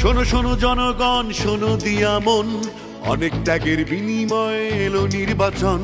শোনো শোনো জনগণ, শোনো দিয়া মন, অনেক ত্যাগের বিনিময়ে এলো নির্বাচন।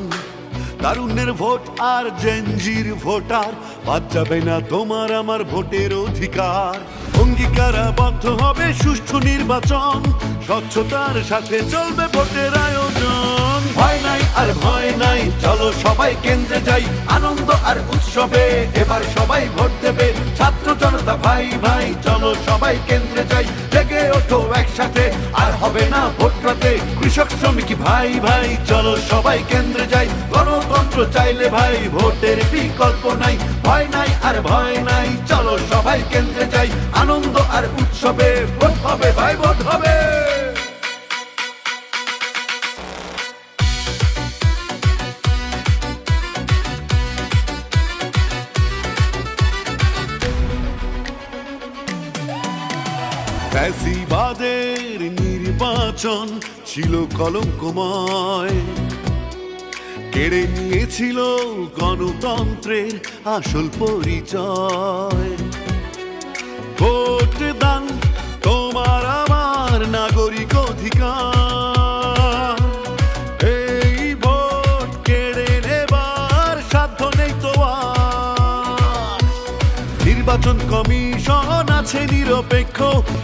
তারুণ্যের ভোট আর জেনজির ভোটার, বাদ যাবে না তোমার আমার ভোটের অধিকার। অঙ্গীকারাবদ্ধ হবে সুষ্ঠু নির্বাচন, স্বচ্ছতার সাথে চলবে ভোটের আয়োজন। ভয় নাই আর ভয় নাই, চলো সবাই কেন্দ্রে যাই, আনন্দ আর উৎসবে এবার সবাই ভোট দেবে। ছাত্র জনতা ভাই ভাই, চলো সবাই কেন্দ্রে যাই, জেগে ওঠো একসাথে, আর হবে না ভোট রাতে। কৃষক শ্রমিক ভাই ভাই, চলো সবাই কেন্দ্রে যাই, গণতন্ত্র চাইলে ভাই ভোটের বিকল্প নাই। ভয় নাই আর ভয় নাই, চলো সবাই কেন্দ্রে যাই, আনন্দ আর উৎসবে ভোট হবে ভাই, ভোট হবে। ফ্যাসিবাদের নির্বাচন ছিল কলঙ্কময়, কেড়ে নিয়েছিল গণতন্ত্রের আসল পরিচয়। ভোট দান তোমার আমার নাগরিক অধিকার, এই ভোট কেড়ে নেবার সাধ্য নেই তো আর। নির্বাচন কমিশন আছে নিরপেক্ষ,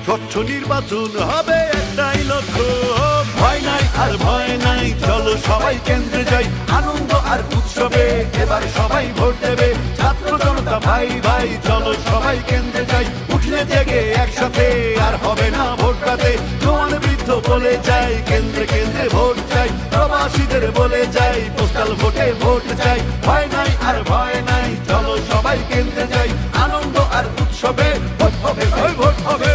স্বচ্ছ নির্বাচন হবে একটাই লক্ষ্য। ভয় নাই আর ভয় নাই, চলো সবাই কেন্দ্রে যাই, আনন্দ আর উৎসবে এবার সবাই ভোট দেবে। ছাত্র জনতা ভাই ভাই, চলো সবাই কেন্দ্রে যাই, উঠলে জেগে একসাথে, আর হবে না ভোট রাতে। জওয়ান বৃদ্ধ বলে যাই, কেন্দ্রে কেন্দ্রে ভোট চাই, প্রবাসীদের বলে যাই, পোস্টাল ভোটে ভোট চাই। ভয় নাই আর ভয় নাই, চলো সবাই কেন্দ্রে যাই, আনন্দ আর উৎসবে ভোট হবে ভাই, ভোট হবে।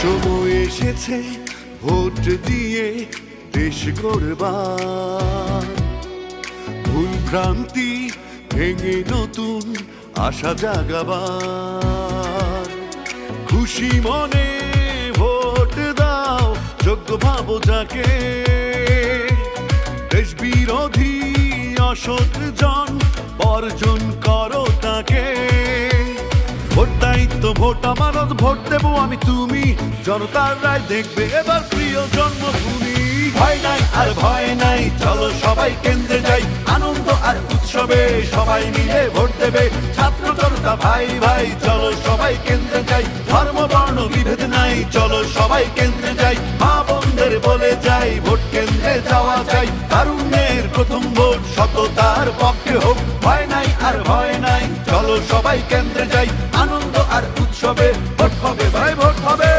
সময় এসেছে ভোট দিয়ে দেশ গড়বার, ভুল ভ্রান্তি ভেঙে নতুন আশা জাগাবার। খুশি মনে ভোট দাও, যোগ্য ভাবো যাকে, দেশ বিরোধী অসৎ জন বর্জন করো তাকে। ভোট দায়িত্ব, ভোট আমানত, ভোট দেবো আমি তুমি, জনতার রায় দেখবে এবার প্রিয় জন্মভূমি। ভয় নাই আর ভয় নাই, চলো সবাই কেন্দ্রে যাই, আনন্দ আর উৎসবে সবাই মিলে ভোট দেবে। ছাত্র জনতা ভাই ভাই, চলো সবাই কেন্দ্রে যাই, ধর্ম বর্ণ বিভেদ নাই, চলো সবাই কেন্দ্রে যাই। মা বোনদের বলে যাই, ভোট কেন্দ্রে যাওয়া চাই, তারুণ্যের প্রথম ভোট সততার পক্ষে হোক। ভয় নাই আর ভয় নাই, চলো সবাই কেন্দ্রে যাই, আনন্দ আর উৎসবে ভোট হবে ভাই, ভোট হবে।